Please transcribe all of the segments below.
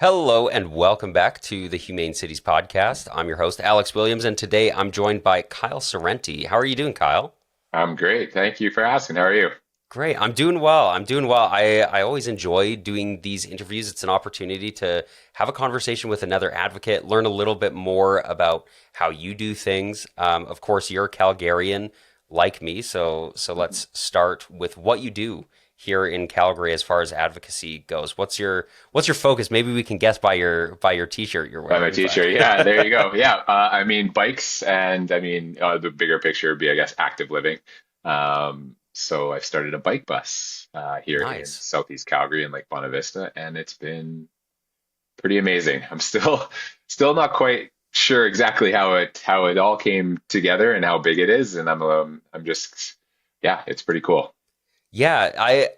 Hello and welcome back to the Humane Cities podcast. I'm your host, Alex Williams, and today I'm joined by Kyle Sorrenti. How are you doing, Kyle? I'm great. Thank you for asking. How are you? Great. I'm doing well. I'm doing well. I always enjoy doing these interviews. It's an opportunity to have a conversation with another advocate, learn a little bit more about how you do things. Of course, you're a Calgarian like me, so let's start with what you do here in Calgary as far as advocacy goes. What's your focus? Maybe we can guess by your t-shirt you're By my wearing, teacher. but Yeah, there you go. Yeah, bikes, and the bigger picture would be, I guess, active living. So I've started a bike bus here in nice. Southeast Calgary in Lake Bonavista, and it's been pretty amazing. I'm still not quite sure exactly how it all came together and how big it is, and I'm just yeah, it's pretty cool. Yeah, I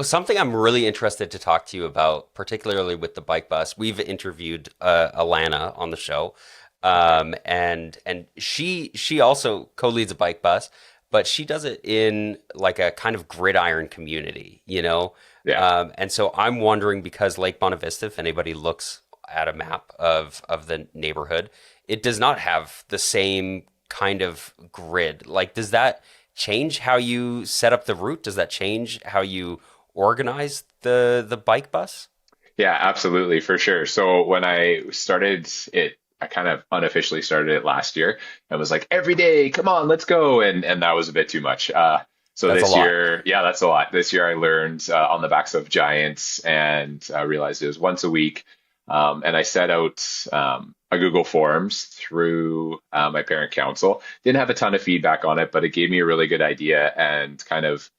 something I'm really interested to talk to you about, particularly with the bike bus. We've interviewed Alana on the show, and she also co-leads a bike bus, but she does it in like a kind of gridiron community, you know. Yeah. And so I'm wondering because Lake Bonavista, if anybody looks at a map of the neighborhood, it does not have the same kind of grid. Like, does that change how you set up the route? Does that change how you organize the bike bus? Yeah, absolutely, for sure. So when I started it, I kind of unofficially started it last year and was like, every day, come on, let's go. And that was a bit too much. So That's a this lot. year, yeah, that's a lot. This year I learned on the backs of giants and realized it was once a week. And I set out a Google Forms through my parent council. Didn't have a ton of feedback on it, but it gave me a really good idea and kind of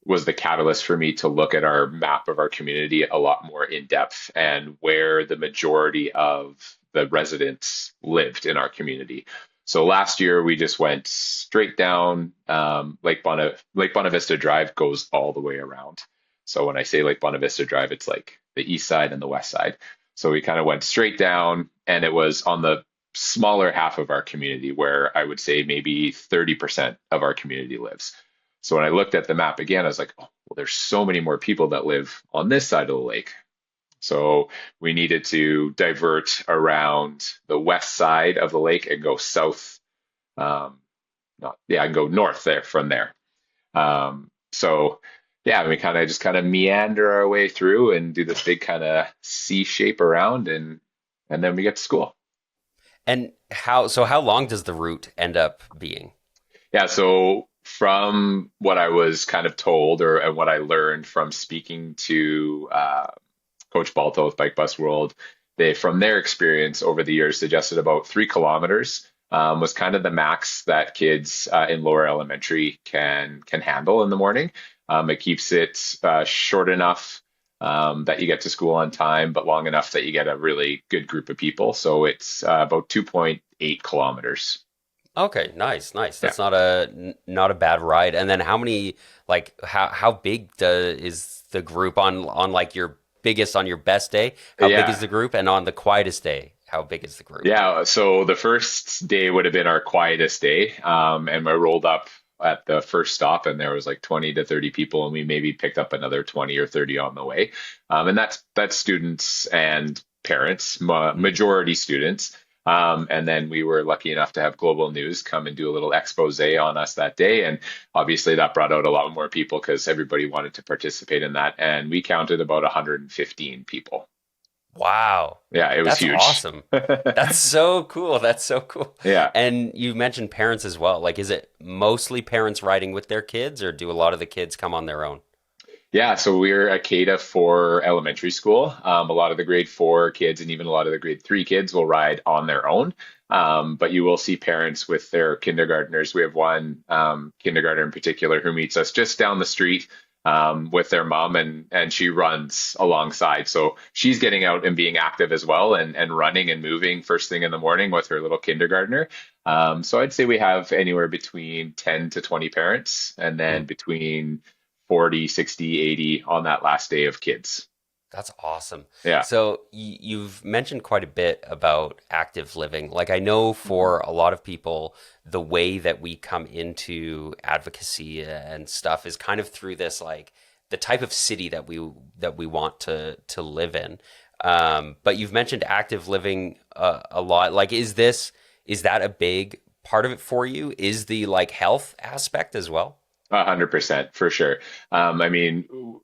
was the catalyst for me to look at our map of our community a lot more in depth and where the majority of the residents lived in our community. So last year we just went straight down Lake Bonavista Drive goes all the way around. So when I say Lake Bonavista Drive, it's like the east side and the west side. So we kind of went straight down, and it was on the smaller half of our community where I would say maybe 30% of our community lives. So when I looked at the map again, I was like, oh, well, there's so many more people that live on this side of the lake. So we needed to divert around the west side of the lake and go south. Not, yeah, and go north there from there. So yeah, we kind of meander our way through and do this big kind of C shape around, and then we get to school. And how long does the route end up being? Yeah, so from what I was kind of told, or and what I learned from speaking to Coach Balto with Bike Bus World, they, from their experience over the years, suggested about 3 kilometers was kind of the max that kids in lower elementary can handle in the morning. It keeps it short enough that you get to school on time, but long enough that you get a really good group of people. So it's about 2.8 kilometers. Okay, nice, nice. Yeah. That's not a bad ride. And then how many like how big is the group on like your biggest on your best day? How big is Yeah. the group? And on the quietest day, how big is the group? Yeah, so the first day would have been our quietest day. And I rolled up at the first stop, and there was like 20 to 30 people, and we maybe picked up another 20 or 30 on the way. And that's students and parents, majority students. And then we were lucky enough to have Global News come and do a little expose on us that day. And obviously that brought out a lot more people because everybody wanted to participate in that. And we counted about 115 people. Wow. Yeah, it was That's huge. awesome. That's so cool. That's so cool. Yeah. And you mentioned parents as well. Like, is it mostly parents riding with their kids, or do a lot of the kids come on their own? Yeah, so we're a CADA for elementary school. A lot of the grade four kids and even a lot of the grade three kids will ride on their own. But you will see parents with their kindergartners. We have one kindergartner in particular who meets us just down the street with their mom, and she runs alongside. So she's getting out and being active as well, and running and moving first thing in the morning with her little kindergartner. So I'd say we have anywhere between 10 to 20 parents, and then between 40, 60, 80 on that last day of kids. That's awesome. Yeah. So you've mentioned quite a bit about active living. Like I know Mhm. for a lot of people, the way that we come into advocacy and stuff is kind of through this like the type of city that we want to live in. But you've mentioned active living a lot. Like, is that a big part of it for you? Is the like health aspect as well? 100% for sure. I mean,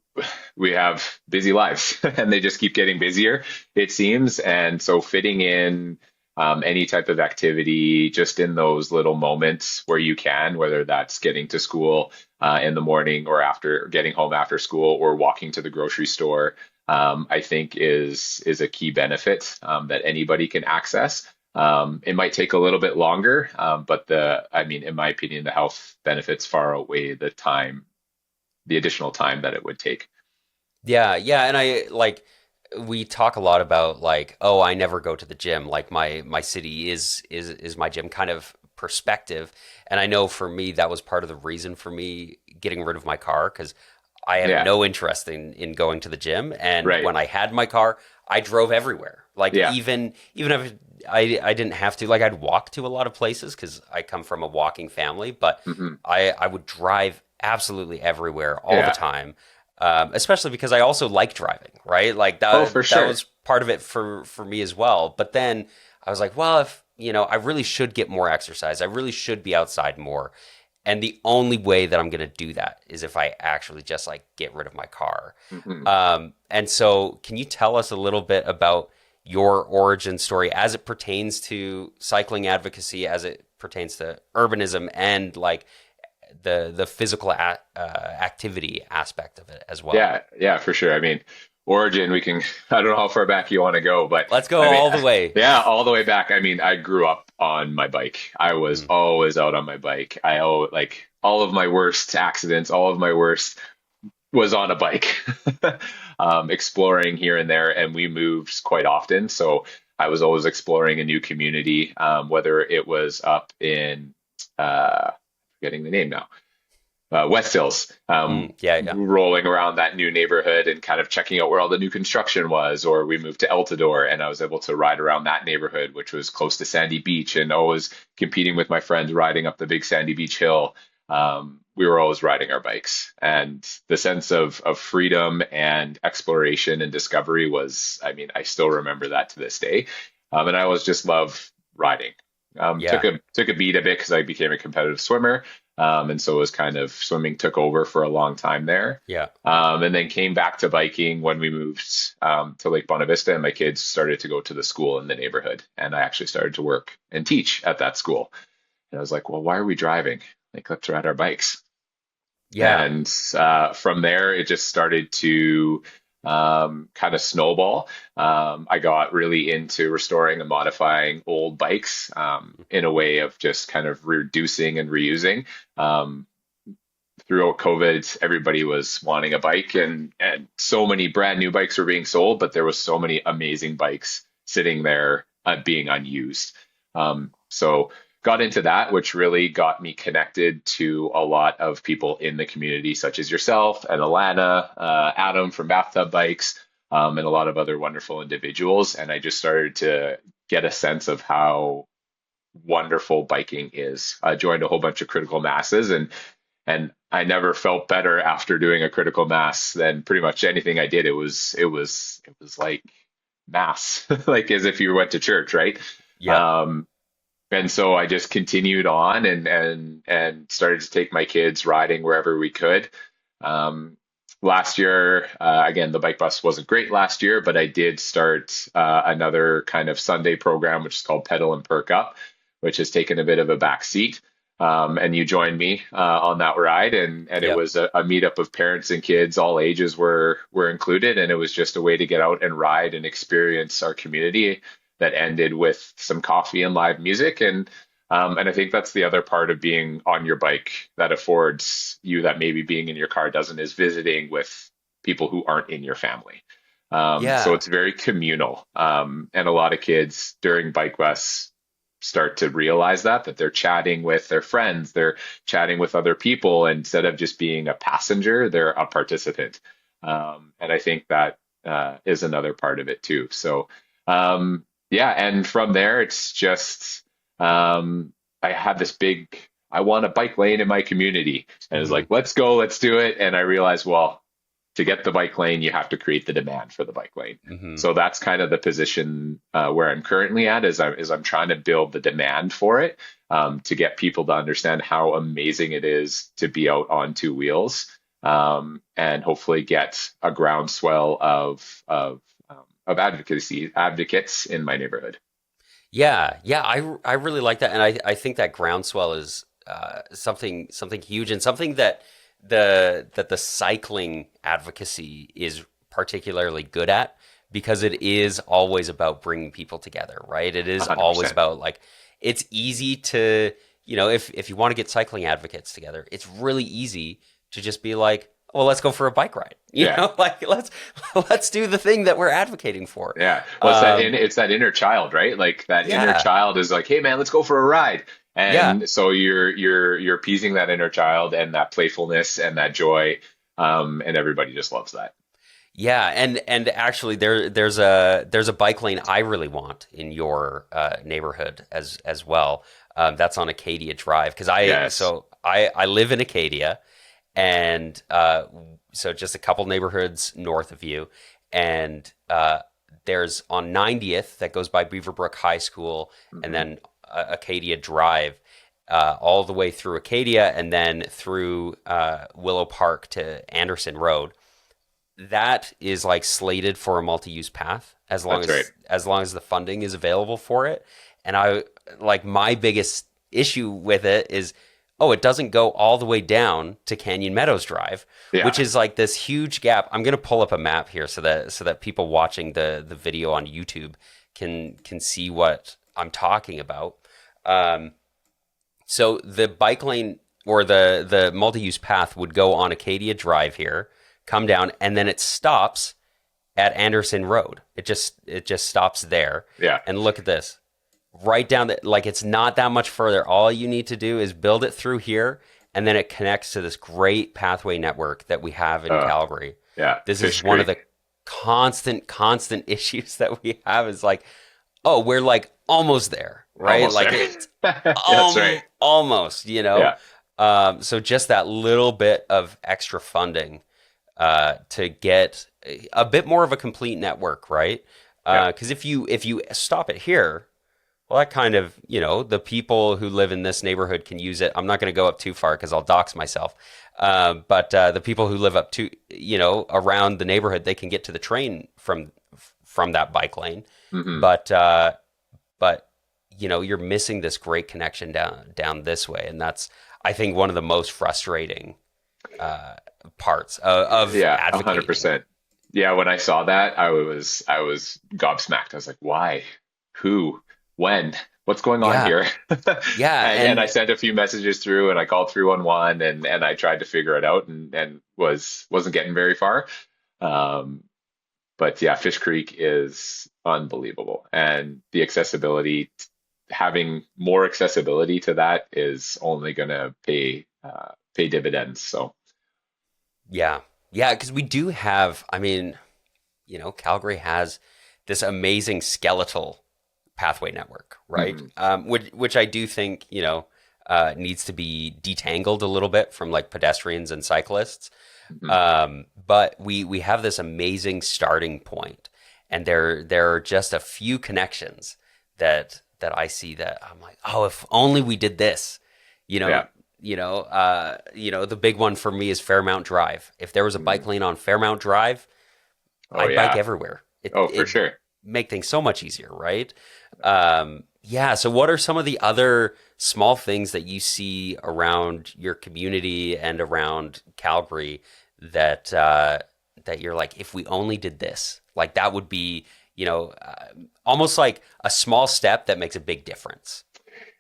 we have busy lives and they just keep getting busier, it seems. And so fitting in any type of activity just in those little moments where you can, whether that's getting to school in the morning or after getting home after school or walking to the grocery store, I think is a key benefit that anybody can access. It might take a little bit longer, but I mean, in my opinion, the health benefits far outweigh the additional time that it would take. Yeah, yeah, and I like we talk a lot about like, oh, I never go to the gym. Like my city is my gym kind of perspective. And I know for me that was part of the reason for me getting rid of my car because I had Yeah, no interest in going to the gym. And right. when I had my car, I drove everywhere. Like Yeah. even if I didn't have to, like I'd walk to a lot of places because I come from a walking family, but Hmm. I would drive absolutely everywhere all the Yeah. time, especially because I also like driving, right? Like Oh, for that sure. was part of it for me as well. But then I was like, well, if I really should get more exercise. I really should be outside more. And the only way that I'm going to do that is if I actually just like get rid of my car. Hmm. And so, can you tell us a little bit about your origin story as it pertains to cycling advocacy, as it pertains to urbanism, and like the physical activity aspect of it as well? Yeah, yeah, for sure. I mean, origin, we can, I don't know how far back you want to go, but Let's go I mean, all the way. yeah, all the way back. I mean, I grew up on my bike. I was Mm, always out on my bike. I owe like all of my worst accidents, all of my worst was on a bike, exploring here and there, and we moved quite often. So I was always exploring a new community, whether it was up in, forgetting the name now, West Hills, yeah, yeah, rolling around that new neighborhood and kind of checking out where all the new construction was. Or we moved to Eltador and I was able to ride around that neighborhood, which was close to Sandy Beach, and always competing with my friends riding up the big Sandy Beach hill. We were always riding our bikes, and the sense of freedom and exploration and discovery was, I mean, I still remember that to this day. And I always just love riding. yeah, Took a beat a bit because I became a competitive swimmer, and so it was kind of swimming took over for a long time there. yeah. And then came back to biking when we moved to Lake Bonavista, and my kids started to go to the school in the neighborhood, and I actually started to work and teach at that school. And I was like, well, why are we driving? Like, let's ride our bikes. Yeah. And from there, it just started to kind of snowball. I got really into restoring and modifying old bikes in a way of just kind of reducing and reusing. Um, Throughout COVID, everybody was wanting a bike, and so many brand new bikes were being sold, but there was so many amazing bikes sitting there being unused. So got into that, which really got me connected to a lot of people in the community, such as yourself and Alana, Adam from Bathtub Bikes, and a lot of other wonderful individuals. And I just started to get a sense of how wonderful biking is. I joined a whole bunch of critical masses, and I never felt better after doing a critical mass than pretty much anything I did. It was like mass, like as if you went to church, right? Yep. Um, and so I just continued on and started to take my kids riding wherever we could. Um, Last year, again, the bike bus wasn't great last year, but I did start another kind of Sunday program, which is called Pedal and Perk Up, which has taken a bit of a back seat. And you joined me on that ride, and it Yep. was a meetup of parents and kids, all ages were included, and it was just a way to get out and ride and experience our community that ended with some coffee and live music. And I think that's the other part of being on your bike that affords you that maybe being in your car doesn't, is visiting with people who aren't in your family. So Yeah. it's very communal. And a lot of kids during bike bus start to realize that they're chatting with their friends, they're chatting with other people instead of just being a passenger, they're a participant. And I think that is another part of it too. So yeah, and from there, it's just I had this big, I want a bike lane in my community, and it's Hmm. like, let's go, let's do it. And I realized, well, to get the bike lane, you have to create the demand for the bike lane. Hmm. So that's kind of the position where I'm currently at, is I'm trying to build the demand for it, to get people to understand how amazing it is to be out on two wheels, and hopefully get a groundswell of advocates in my neighborhood. Yeah, yeah, I really like that, and I think that groundswell is something huge, and something that the cycling advocacy is particularly good at, because it is always about bringing people together, right? It is always 100%. about, like, it's easy to, if you want to get cycling advocates together, it's really easy to just be like, well, let's go for a bike ride, Yeah. like let's do the thing that we're advocating for. Yeah. Well, Um, it's that inner child, right? Like that inner yeah, child is like, hey man, let's go for a ride. yeah. And so you're appeasing that inner child and that playfulness and that joy. And everybody just loves that. Yeah, and actually there's a bike lane I really want in your neighborhood as well. That's on Acadia Drive, because Yes. I live in Acadia, and so just a couple neighborhoods north of you, and there's on 90th that goes by Beaverbrook High School, and Hmm. then Acadia Drive. All the way through Acadia, and then through Willow Park to Anderson Road. That is like slated for a multi-use path, as long That's right. as the funding is available for it. And I like, my biggest issue with it is, oh, it doesn't go all the way down to Canyon Meadows Drive, which Yeah. is like this huge gap. I'm gonna pull up a map here so that people watching the video on YouTube can see what I'm talking about. Um, so the bike lane, or the multi-use path, would go on Acadia Drive here, come down, and then it stops at Anderson Road. It just stops there. Yeah. And look at this. Right down the, like, it's not that much further. All you need to do is build it through here, and then it connects to this great pathway network that we have in Uh, Calgary. yeah. This is Fish one of Creek. the constant issues that we have, is like, oh, we're like almost there, right? Almost Like, there. it's That's right. almost, you know. Yeah. So just that little bit of extra funding to get a bit more of a complete network, right? Yeah. Because if you stop it here, well, that kind of, the people who live in this neighborhood can use it. I'm not going to go up too far because I'll dox myself. But the people who live up to, around the neighborhood, they can get to the train from that bike lane. Hmm. But you're missing this great connection down this way, and that's, I think, one of the most frustrating uh, parts of Yeah. a hundred advocating. percent. Yeah. When I saw that, I was gobsmacked. I was like, why? Who? When? What's going on Yeah, here? yeah, And I and sent a few messages through, and I called 311, and I tried to figure it out, and wasn't getting very far. Um, but yeah, Fish Creek is unbelievable, and the accessibility, having more accessibility to that is only going to pay dividends. So yeah, yeah, because we do have. I mean, Calgary has this amazing skeletal pathway network, right? mhm, Which I do think, needs to be detangled a little bit from, like, pedestrians and cyclists. mhm. But we have this amazing starting point, and there are just a few connections that I see, that I'm like, oh, if only we did this, you know. Yeah. The big one for me is Fairmount Drive. If there was a bike Mhm. lane on Fairmount Drive, Oh I'd bike yeah. everywhere. Oh, for It'd sure. make things so much easier, right? Yeah. So, what are some of the other small things that you see around your community and around Calgary that you're like, if we only did this, like, that would be, almost like a small step that makes a big difference.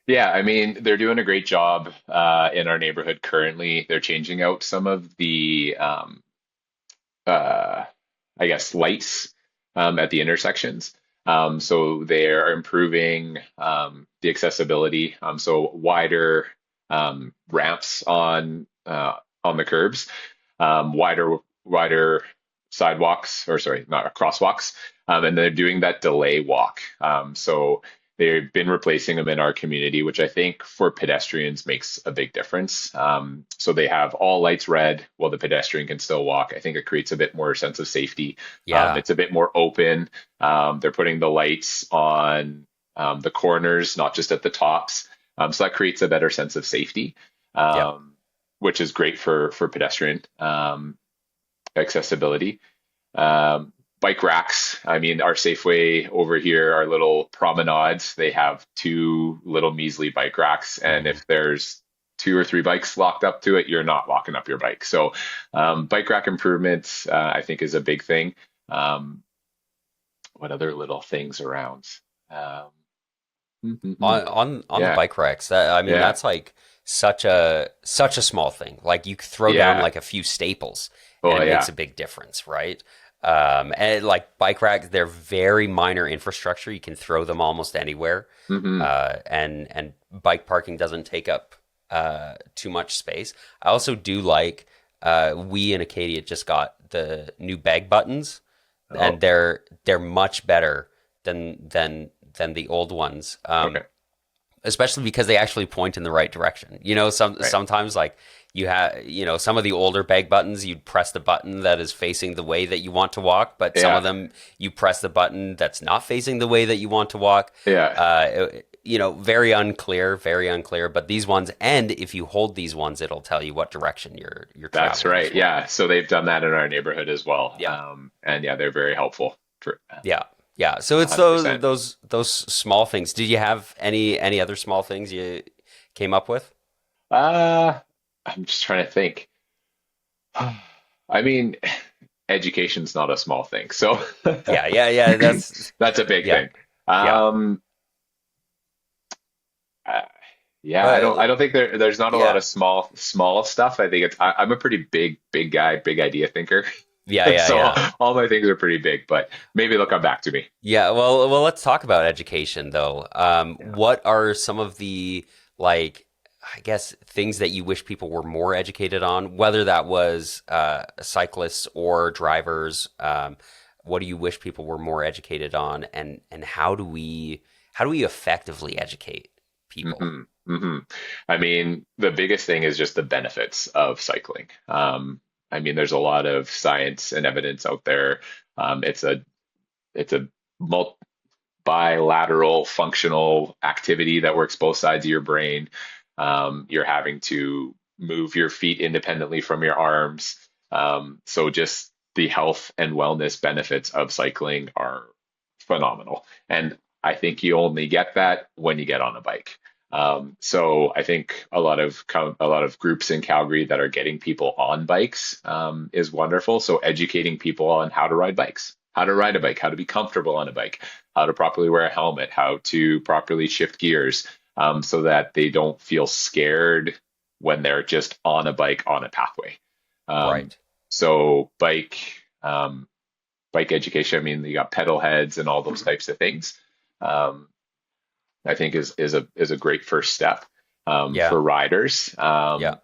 Yeah, I mean, they're doing a great job in our neighborhood currently. They're changing out some of the uh, I guess, lights at the intersections. So they are improving the accessibility. So wider ramps on the curbs, wider sidewalks, or sorry, not crosswalks, and they're doing that delay walk. So They've been replacing them in our community, which I think for pedestrians makes a big difference. So they have all lights red while the pedestrian can still walk. I think it creates a bit more sense of safety. Yeah. It's a bit more open. They're putting the lights on the corners, not just at the tops. So that creates a better sense of safety, Yep. which is great for pedestrian accessibility. Bike racks. I mean, our Safeway over here, our little promenades, they have two little measly bike racks. And Mhm. if there's two or three bikes locked up to it, you're not locking up your bike. So, bike rack improvements, I think, is a big thing. Um, what other little things around? Um, On the yeah, bike racks, I mean, yeah, that's like such a small thing. Like you throw down yeah. like a few staples and Oh, it makes yeah. a big difference, right? And like bike racks, they're very minor infrastructure. You can throw them almost anywhere, Hmm. and bike parking doesn't take up too much space. I also do like we in Acadia just got the new bag buttons, and Oh, they're much better than the old ones. okay. Especially because they actually point in the right direction. You know, Right. sometimes like some of the older bag buttons, you'd press the button that is facing the way that you want to walk, but some of Yeah. them you press the button that's not facing the way that you want to walk. Yeah. Very unclear, very unclear. But these ones, and if you hold these ones, it'll tell you what direction you're That's traveling as right. well. Yeah. So they've done that in our neighborhood as well. Yeah. And yeah, they're very helpful for Yeah. Yeah. So it's 100%. those small things. Did you have any other small things you came up with? Uh, I'm just trying to think. I mean, education's not a small thing. So Yeah, yeah, yeah. that's a big Yeah, thing. yeah. Um, uh, yeah, I But don't think there's not a lot yeah, of small stuff. I think I'm a pretty big guy, big idea thinker. yeah, yeah, So yeah, all my things are pretty big, but maybe they'll come back to me. yeah. Well, let's talk about education though. Yeah. What are some of the like, I guess, things that you wish people were more educated on, whether that was cyclists or drivers? What do you wish people were more educated on, and how do we effectively educate people? Hmm. Hmm. I mean, the biggest thing is just the benefits of cycling. I mean, there's a lot of science and evidence out there. It's a bilateral functional activity that works both sides of your brain. You're having to move your feet independently from your arms. So just the health and wellness benefits of cycling are phenomenal. And I think you only get that when you get on a bike. So I think a lot of groups in Calgary that are getting people on bikes is wonderful. So educating people on how to ride bikes, how to ride a bike, how to be comfortable on a bike, how to properly wear a helmet, how to properly shift gears, so that they don't feel scared when they're just on a bike on a pathway. Um, Right. so bike education. I mean, you got pedal heads and all those types of things. Um, I think is a great first step Yeah. for riders. Yeah.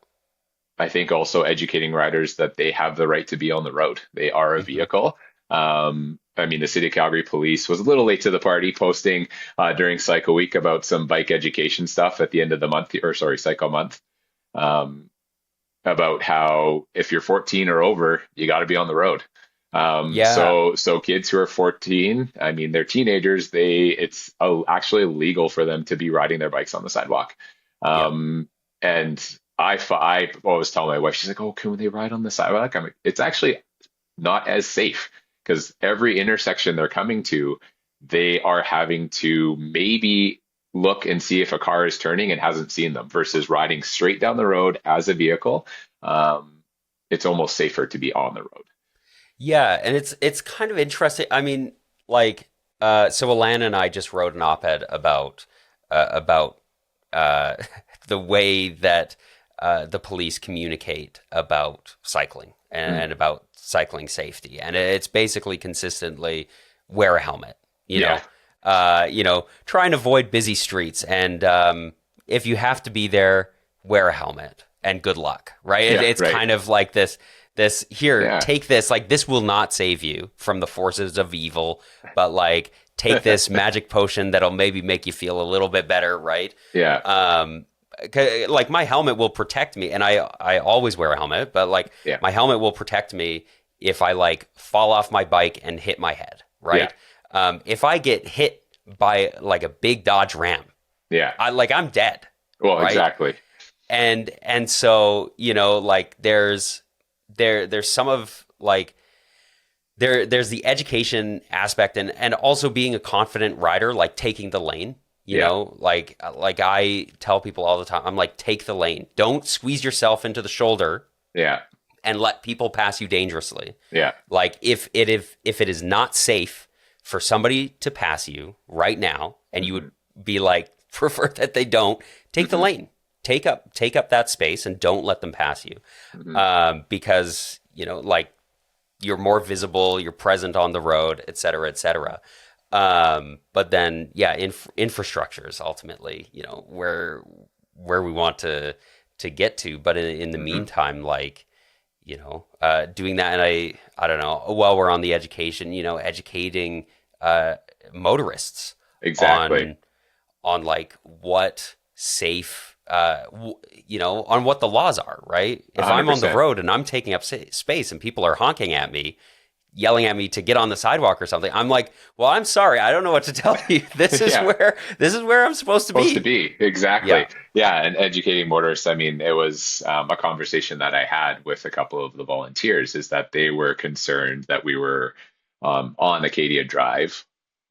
I think also educating riders that they have the right to be on the road. They are a Hmm. vehicle. I mean, the City of Calgary Police was a little late to the party, posting during Cycle Week about some bike education stuff at the end of the month, or sorry, Cycle Month, um, about how if you're 14 or over, you got to be on the road. Yeah. So kids who are 14, I mean, they're teenagers. It's actually legal for them to be riding their bikes on the sidewalk. Yep. And I always tell my wife, she's like, "Oh, can they ride on the sidewalk?" I'm like, "It's actually not as safe because every intersection they're coming to, they are having to maybe look and see if a car is turning and hasn't seen them versus riding straight down the road as a vehicle. It's almost safer to be on the road." Yeah, and it's kind of interesting. I mean, like, so Alana and I just wrote an op-ed about uh, the way that the police communicate about cycling Mm. and about cycling safety, and it's basically consistently wear a helmet. Yeah, Try and avoid busy streets, and if you have to be there, wear a helmet, and good luck. Right? yeah, It's right. kind of like this here, Yeah, take this. Like this will not save you from the forces of evil, but like take this magic potion that'll maybe make you feel a little bit better, right? Yeah. Like my helmet will protect me, and I always wear a helmet, but like Yeah. my helmet will protect me if I like fall off my bike and hit my head, Yeah. right? If I get hit by like a big Dodge Ram, Yeah. I'm dead, Well, right? exactly. And so like there's some of like there's the education aspect, and also being a confident rider, like taking the lane. Yeah. Like I tell people all the time, I'm like, take the lane. Don't squeeze yourself into the shoulder Yeah. and let people pass you dangerously. Yeah. Like if it is not safe for somebody to pass you right now, and you would be like, prefer that they don't, take the lane. Take up that space and don't let them pass you. Because like you're more visible, you're present on the road, et cetera, et cetera. But then, yeah, infrastructure is ultimately, where we want to get to. But in the meantime, like, doing that, and I don't know, while we're on the education, educating motorists Exactly. on like what safe, on what the laws are, right? If I'm on the 100%. road and I'm taking up space and people are honking at me, yelling at me to get on the sidewalk or something, I'm like, well, I'm sorry, I don't know what to tell you. This is Yeah. where I'm supposed to Supposed to be. be. Exactly. Yeah. Yeah. And educating motorists, I mean, it was a conversation that I had with a couple of the volunteers, is that they were concerned that we were on Acadia Drive.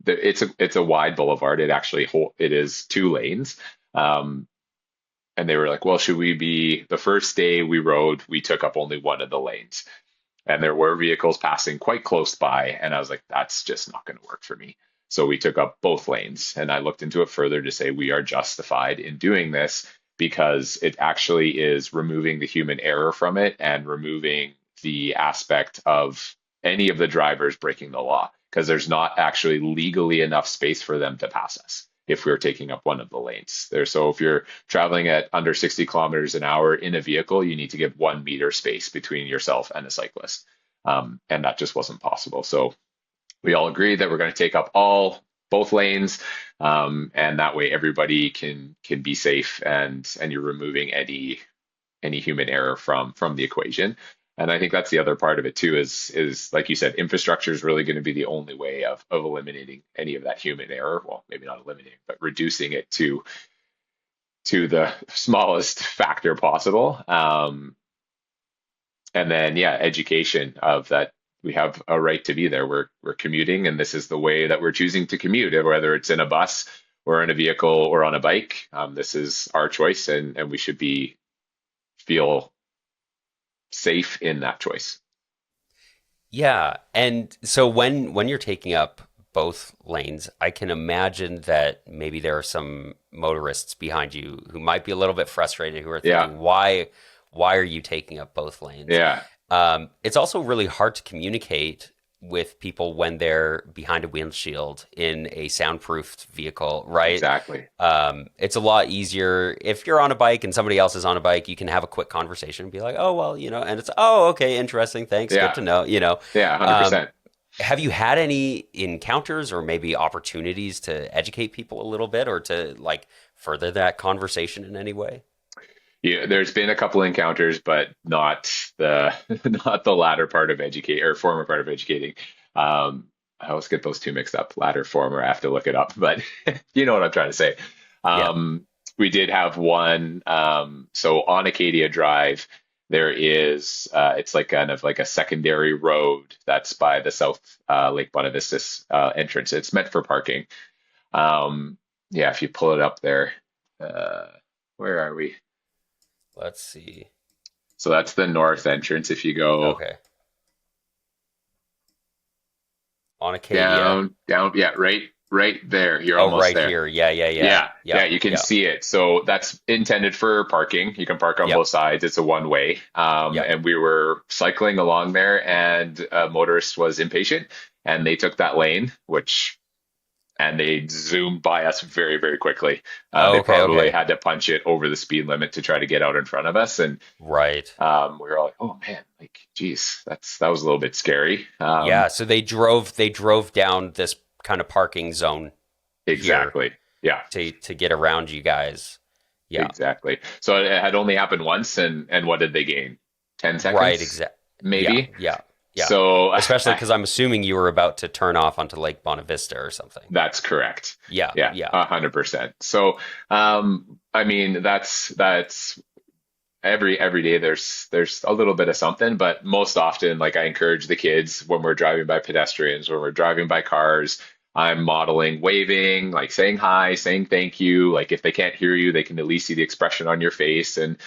It's a wide boulevard. It is 2 lanes. Um, and they were like, well, should we be the first day we rode, we took up only one of the lanes. And there were vehicles passing quite close by. And I was like, that's just not going to work for me. So we took up both lanes. And I looked into it further to say we are justified in doing this because it actually is removing the human error from it and removing the aspect of any of the drivers breaking the law, because there's not actually legally enough space for them to pass us if we're taking up one of the lanes there. So if you're traveling at under 60 kilometers an hour in a vehicle, you need to give 1 meter space between yourself and a cyclist. And that just wasn't possible. So we all agreed that we're going to take up both lanes, and that way everybody can be safe, and you're removing any human error from the equation. And I think that's the other part of it too, is like you said, infrastructure is really going to be the only way of eliminating any of that human error. Well, maybe not eliminating, but reducing it to the smallest factor possible. And then, yeah, education of that we have a right to be there. We're commuting, and this is the way that we're choosing to commute, whether it's in a bus or in a vehicle or on a bike. This is our choice, and we should feel safe in that choice. Yeah. And so when you're taking up both lanes, I can imagine that maybe there are some motorists behind you who might be a little bit frustrated, who are Yeah, thinking, why are you taking up both lanes? yeah, It's also really hard to communicate with people when they're behind a windshield in a soundproofed vehicle, right? exactly. It's a lot easier if you're on a bike and somebody else is on a bike. You can have a quick conversation and be like, "Oh, well, and it's, oh, okay, interesting, thanks, good Yeah, to know." yeah, Um, 100%. have you had any encounters or maybe opportunities to educate people a little bit, or to like further that conversation in any way? Yeah, there's been a couple encounters, but not the not the latter part of educate or former part of educating. I always get those two mixed up, latter, former. I have to look it up, but you know what I'm trying to say. Yeah. We did have one. So on Acadia Drive, there is it's like kind of like a secondary road that's by the South Lake Bonavista entrance. It's meant for parking. Um, yeah, if you pull it up there, uh, where are we? Let's see. So that's the north entrance. If you go Okay. On Acadia. down, yeah, right there. You're Oh, almost right there. here. Yeah, yeah, yeah. Yeah, yeah, Yep. you can Yep. see it. So that's intended for parking. You can park on Yep. both sides. It's a one way. Yep. And we were cycling along there, and a motorist was impatient, and they took that lane, and they zoomed by us very, very quickly. They Okay, probably okay. had to punch it over the speed limit to try to get out in front of us, and Right. we were all like, "Oh man, like, geez, that was a little bit scary." Yeah, so they drove down this kind of parking zone here Exactly. Yeah, to get around you guys. Yeah, exactly. So it had only happened once, and what did they gain? 10 right. seconds, Exact. Yeah, maybe. yeah, yeah. So Especially because I'm assuming you were about to turn off onto Lake Bonavista or something. that's correct. Yeah, Yeah, yeah. 100%. So, I mean, that's every day there's a little bit of something, but most often, like I encourage the kids when we're driving by pedestrians, when we're driving by cars, I'm modeling waving, like saying hi, saying thank you. Like if they can't hear you, they can at least see the expression on your face, and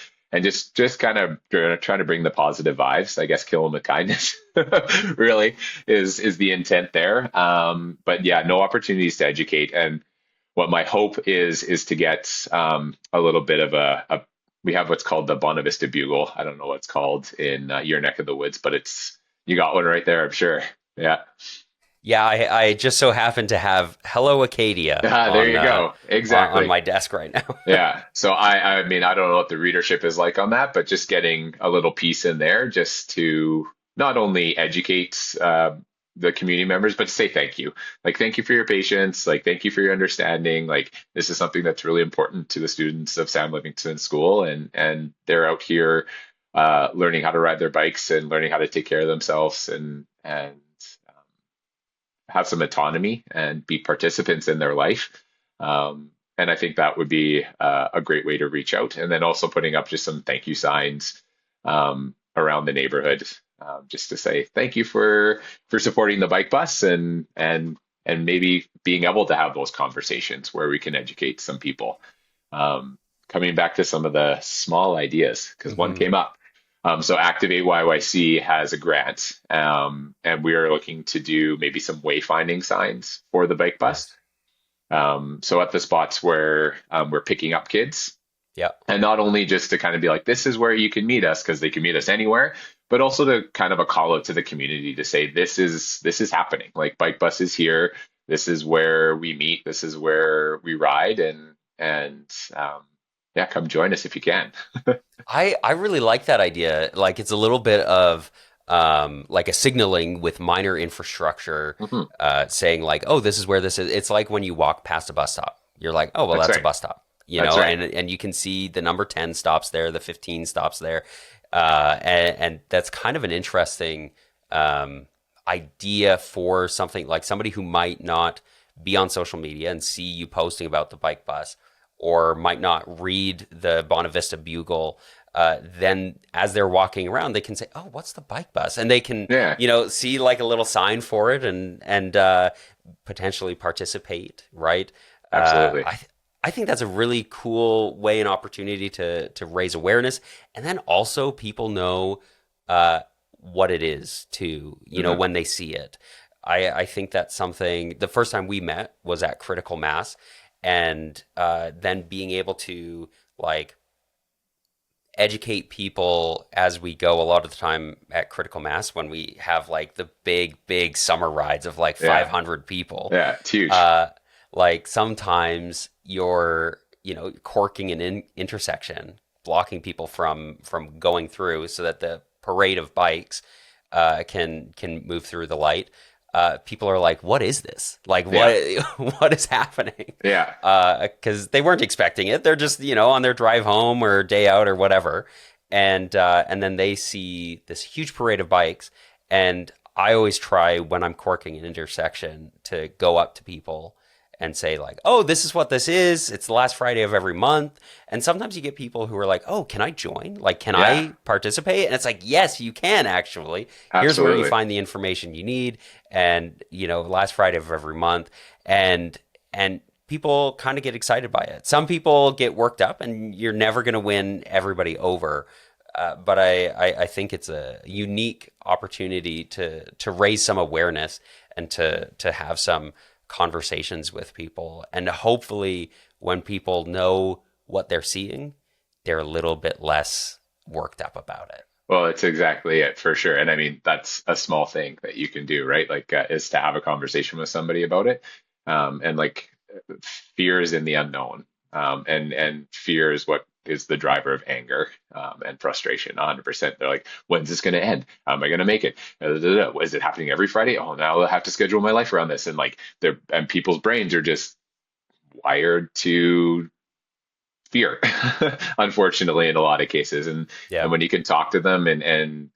just kind of trying to bring the positive vibes. I guess kill them with kindness really is the intent there. But yeah, no opportunities to educate. And what my hope is to get a little bit of a we have what's called the Bonavista Bugle. I don't know what it's called in your neck of the woods, but it's you got one right there, I'm sure. Yeah. Yeah, I just so happen to have "Hello Acadia" There you go. on Exactly. my desk right now. Yeah. So I mean, I don't know what the readership is like on that, but just getting a little piece in there just to not only educate the community members, but to say thank you. Like, thank you for your patience. Like, thank you for your understanding. Like, this is something that's really important to the students of Sam Livingston School, and they're out here learning how to ride their bikes and learning how to take care of themselves and have some autonomy and be participants in their life. And I think that would be a great way to reach out. And then also putting up just some thank you signs around the neighborhood, just to say thank you for supporting the bike bus and maybe being able to have those conversations where we can educate some people. Coming back to some of the small ideas, because one Hmm. came up. So Activate YYC has a grant, and we are looking to do maybe some wayfinding signs for the bike bus. Nice. So at the spots where we're picking up kids, Yeah. and not only just to kind of be like, this is where you can meet us because they can meet us anywhere, but also to kind of a call out to the community to say this is happening. Like bike bus is here. This is where we meet. This is where we ride, and yeah, come join us if you can. I really like that idea. Like it's a little bit of like a signaling with minor infrastructure, Mhm. saying like, oh, this is where this is. It's like when you walk past a bus stop, you're like, oh, well, That's that's a right. bus stop, That's right. and you can see the number 10 stops there, the 15 stops there, and that's kind of an interesting idea for something like somebody who might not be on social media and see you posting about the bike bus or might not read the Bonavista Bugle, then as they're walking around, they can say, "Oh, what's the bike bus?" And they can, Yeah, see like a little sign for it and potentially participate. Right? Uh, absolutely. I th- I think that's a really cool way and opportunity to raise awareness, and then also people know what it is too. Hmm. When they see it. I think that's something. The first time we met was at Critical Mass, and then being able to like educate people as we go a lot of the time at Critical Mass when we have like the big summer rides of like Yeah, 500 people. yeah, it's huge. uh like sometimes you're corking an intersection, blocking people from going through so that the parade of bikes can move through the light. People are like, "What is this? Like, what Yeah, what is happening?" yeah, Because they weren't expecting it. They're just on their drive home or day out or whatever, and then they see this huge parade of bikes. And I always try when I'm corking an intersection to go up to people and say like, "Oh, this is what this is. It's the last Friday of every month." And sometimes you get people who are like, "Oh, can I join? Like, can yeah, I participate?" And it's like, "Yes, you can actually. Here's where you absolutely. find the information you need." And last Friday of every month, and people kind of get excited by it. Some people get worked up, and you're never going to win everybody over. But I think it's a unique opportunity to raise some awareness and to have some conversations with people. And hopefully, when people know what they're seeing, they're a little bit less worked up about it. Well, it's exactly it for sure. And I mean, that's a small thing that you can do, right? Like, is to have a conversation with somebody about it. And like, fear is in the unknown. And fear is what is the driver of anger and frustration. 100%. They're like, when's this going to end? How am I going to make it? Is it happening every Friday? Oh, now I'll have to schedule my life around this. And like, and people's brains are just wired to fear, unfortunately, in a lot of cases. And Yeah. when you can talk to them and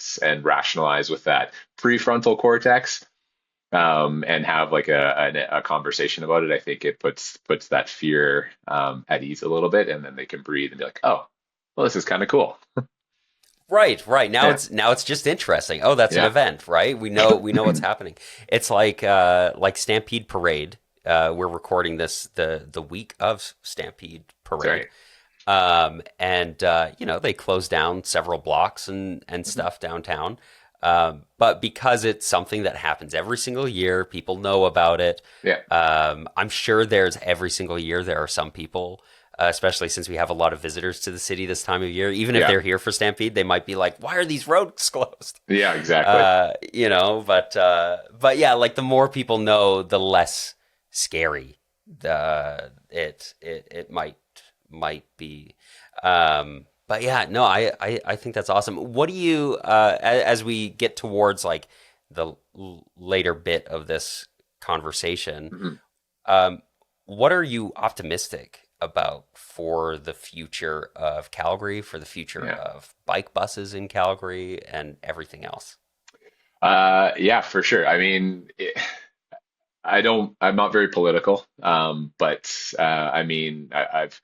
rationalize with that prefrontal cortex, and have like a conversation about it, I think it puts that fear at ease a little bit, and then they can breathe and be like, oh, well, this is kind of cool. Right, right. Yeah, Now it's just interesting. Oh, that's an yeah, event, right? We know what's happening. It's like Stampede Parade. We're recording this the week of Stampede Parade. sorry. And you know, they close down several blocks and Mhm. stuff downtown. But because it's something that happens every single year, people know about it. Yeah, I'm sure there's every single year there are some people, especially since we have a lot of visitors to the city this time of year. Even if yeah, they're here for Stampede, they might be like, "Why are these roads closed?" yeah, exactly. You know, but yeah, like the more people know, the less scary it might be. But yeah, no, I think that's awesome. What do you as we get towards like the later bit of this conversation, Mhm. um, what are you optimistic about for the future of Calgary, for the future Yeah. of bike buses in Calgary, and everything else? Yeah, for sure. I mean, I'm not very political, but I mean, I've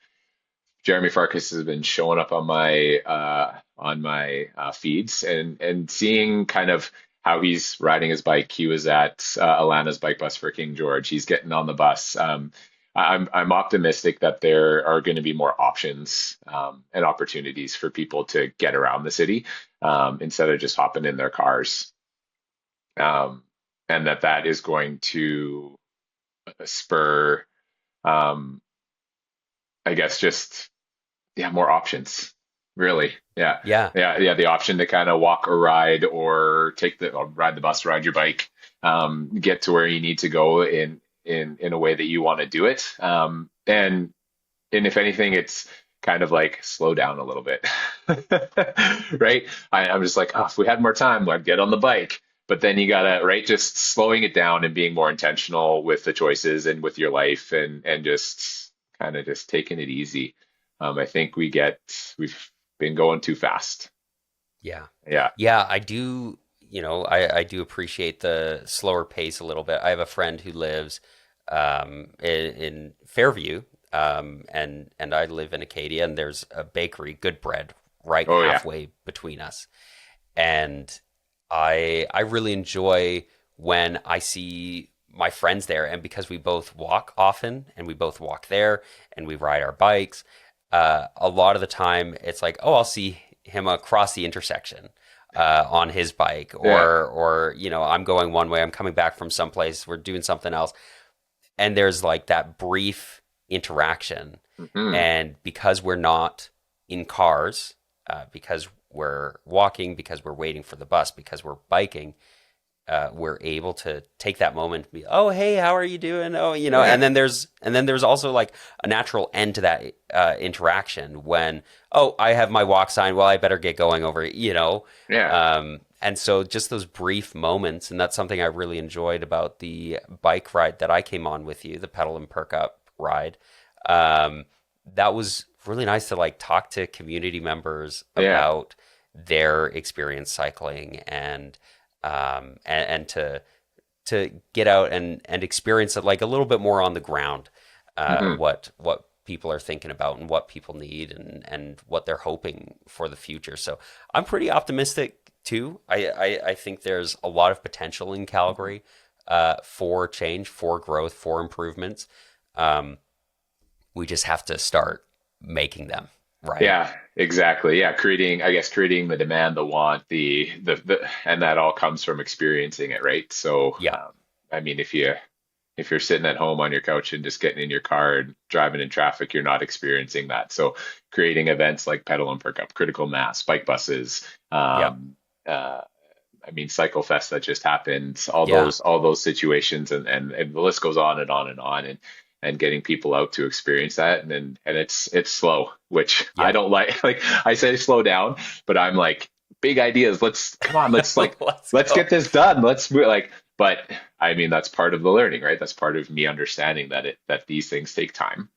Jeremy Farkas has been showing up on my feeds and seeing kind of how he's riding his bike. He was at Alana's bike bus for King George. He's getting on the bus. I'm optimistic that there are going to be more options and opportunities for people to get around the city instead of just hopping in their cars, um, and that is going to spur, um, I guess, just yeah, more options. Really. Yeah. Yeah, Yeah. The option to kind of walk or ride or or ride the bus, ride your bike, get to where you need to go in a way that you want to do it. And if anything, it's kind of like slow down a little bit. Right? I'm just like, oh, if we had more time, I'd get on the bike. But then you gotta, right, just slowing it down and being more intentional with the choices and with your life and just kind of just taking it easy. I think we've been going too fast. yeah, Yeah. yeah. I do. You know, I do appreciate the slower pace a little bit. I have a friend who lives in Fairview, and I live in Acadia, and there's a bakery, Good Bread, right Oh yeah. halfway between us. And I really enjoy when I see my friends there, and because we both walk often, and we both walk there, and we ride our bikes. A lot of the time, it's like, oh, I'll see him across the intersection on his bike, Yeah. or you know, I'm going one way, I'm coming back from someplace, we're doing something else, and there's like that brief interaction. Hmm. And because we're not in cars, because we're walking, because we're waiting for the bus, because we're biking, we're able to take that moment and be, oh, hey, how are you doing? Oh, you know, Yeah. and then there's also like a natural end to that interaction when, oh, I have my walk sign. Well, I better get going over it, you know. Yeah. And so just those brief moments, and that's something I really enjoyed about the bike ride that I came on with you, the pedal and perk up ride. Um, that was really nice to like talk to community members Yeah. about their experience cycling and to get out and experience it like a little bit more on the ground, Hmm. what people are thinking about and what people need and what they're hoping for the future. So I'm pretty optimistic too. I think there's a lot of potential in Calgary for change, for growth, for improvements. Um, we just have to start making them, right? Yeah, exactly. Yeah, I guess creating the demand, the want, and that all comes from experiencing it, right? So, Yeah. I mean, if you're sitting at home on your couch and just getting in your car and driving in traffic, you're not experiencing that. So, creating events like Pedal and Perk Up, Critical Mass, bike buses, Yeah. uh, I mean, Cycle Fest that just happened, Yeah. all those situations, and the list goes on and on and on. and getting people out to experience that. And it's slow, which I Yeah. don't like. Like I say slow down, but I'm like big ideas. Let's come on, Let's let's get go. this done. But I mean that's part of the learning, right? That's part of me understanding that these things take time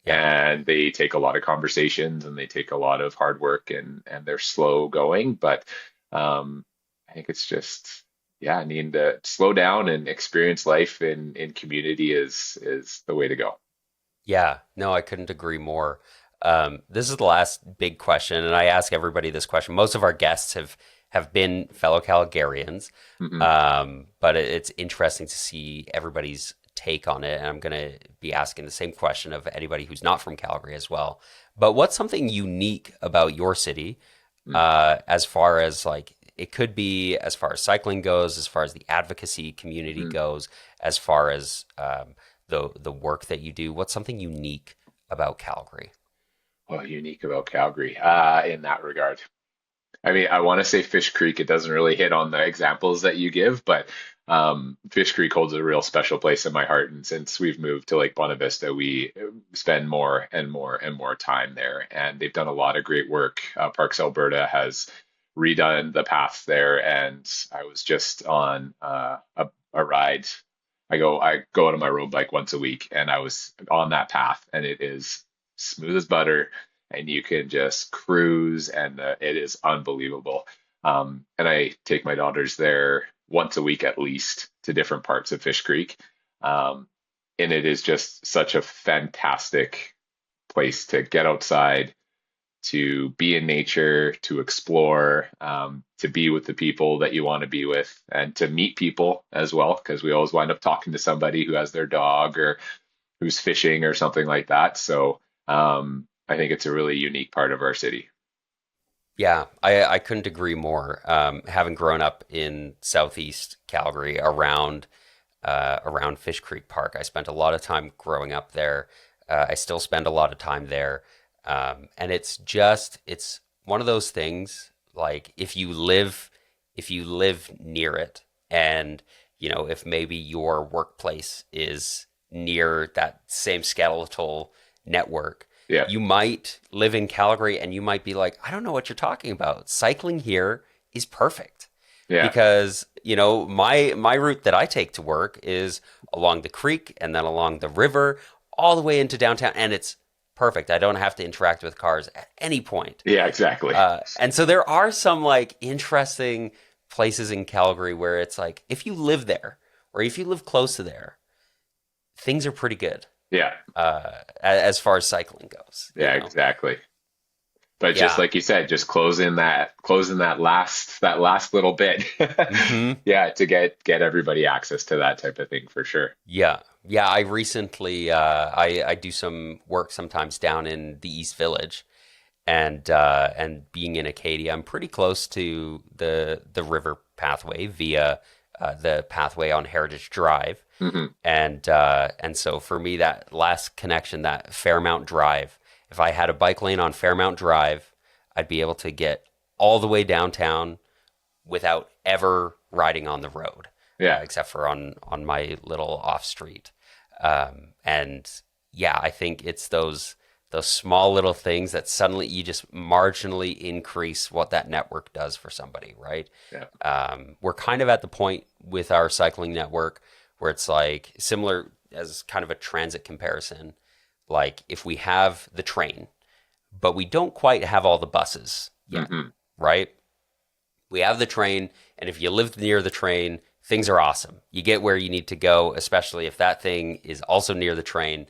Yeah. and they take a lot of conversations and they take a lot of hard work and they're slow going. But I think it's just yeah, needing to slow down and experience life in community is the way to go. Yeah, no, I couldn't agree more. This is the last big question, and I ask everybody this question. Most of our guests have been fellow Calgarians, Hmm. but it's interesting to see everybody's take on it. And I'm going to be asking the same question of anybody who's not from Calgary as well. But what's something unique about your city, as far as like it could be as far as cycling goes, as far as the advocacy community Hmm. goes, as far as the work that you do? What's something unique about Calgary? Well, unique about Calgary in that regard. I mean, I want to say Fish Creek. It doesn't really hit on the examples that you give, but Fish Creek holds a real special place in my heart. And since we've moved to Lake Bonavista, we spend more and more and more time there. And they've done a lot of great work. Parks Alberta has redone the path there, and I was just on a ride. I go out on my road bike once a week, and I was on that path, and it is smooth as butter and you can just cruise, and it is unbelievable. And I take my daughters there once a week at least to different parts of Fish Creek, um, and it is just such a fantastic place to get outside, to be in nature, to explore, to be with the people that you want to be with, and to meet people as well, because we always wind up talking to somebody who has their dog or who's fishing or something like that. So I think it's a really unique part of our city. Yeah, I couldn't agree more. Having grown up in Southeast Calgary around Fish Creek Park, I spent a lot of time growing up there. I still spend a lot of time there, and it's one of those things. Like if you live near it, and if maybe your workplace is near that same skeletal network, Yeah, you might live in Calgary and you might be like, I don't know what you're talking about. Cycling here is perfect yeah, because, my route that I take to work is along the creek and then along the river all the way into downtown, and it's perfect. I don't have to interact with cars at any point. yeah, exactly. And so there are some like interesting places in Calgary where it's like if you live there or if you live close to there, things are pretty good Yeah, as far as cycling goes. yeah, exactly. But just Yeah. like you said, just closing that last little bit. Hmm. Yeah, to get everybody access to that type of thing for sure. Yeah. Yeah. I recently I do some work sometimes down in the East Village, and being in Acadia, I'm pretty close to the river pathway via the pathway on Heritage Drive, Hmm. and so for me that last connection, that Fairmount Drive, if I had a bike lane on Fairmount Drive, I'd be able to get all the way downtown without ever riding on the road, Yeah, except for on my little off street. And yeah, I think it's those small little things that suddenly you just marginally increase what that network does for somebody, right? yeah, We're kind of at the point with our cycling network where it's like similar as kind of a transit comparison. Like if we have the train, but we don't quite have all the buses yet, hmm, right? We have the train, and if you live near the train, things are awesome. You get where you need to go, especially if that thing is also near the train.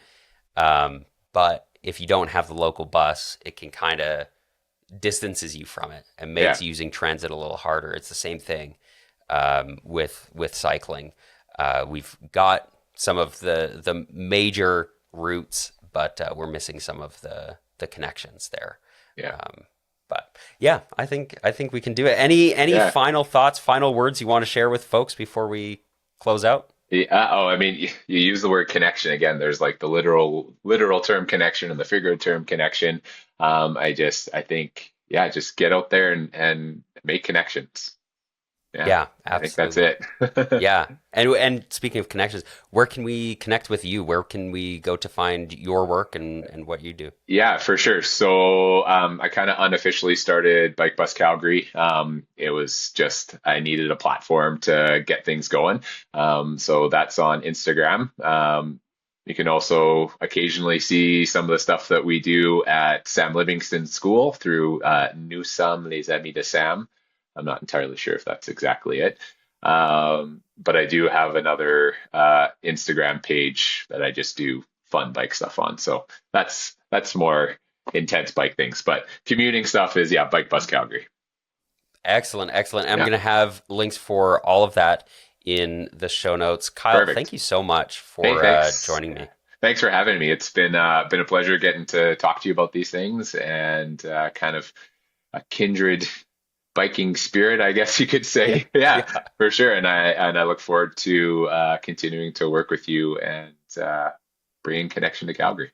But if you don't have the local bus, it can kind of distances you from it and yeah. makes using transit a little harder. It's the same thing with cycling. We've got some of the major routes, but we're missing some of the connections there. Yeah. Um, but yeah, I think we can do it. Any Yeah. final thoughts, final words you want to share with folks before we close out? Yeah. Oh, I mean, you use the word connection again. There's like the literal term connection and the figurative term connection. I think, yeah, just get out there and make connections. Yeah, Yeah, I think that's absolutely. it. Yeah. And speaking of connections, where can we connect with you? Where can we go to find your work and what you do? Yeah, for sure. So I kind of unofficially started Bike Bus Calgary. It was just I needed a platform to get things going. So that's on Instagram. You can also occasionally see some of the stuff that we do at Sam Livingston School through Nous sommes les amis de Sam. I'm not entirely sure if that's exactly it. But I do have another Instagram page that I just do fun bike stuff on. So that's more intense bike things. But commuting stuff is yeah, Bike Bus Calgary. Excellent, excellent. I'm Yeah. going to have links for all of that in the show notes. Kyle, thank Perfect. you so much Hey, for thanks. joining me. Thanks for having me. It's been a pleasure getting to talk to you about these things and kind of a kindred biking spirit, I guess you could Yeah, say. Yeah, yeah. for sure. And I look forward to continuing to work with you and bringing connection to Calgary.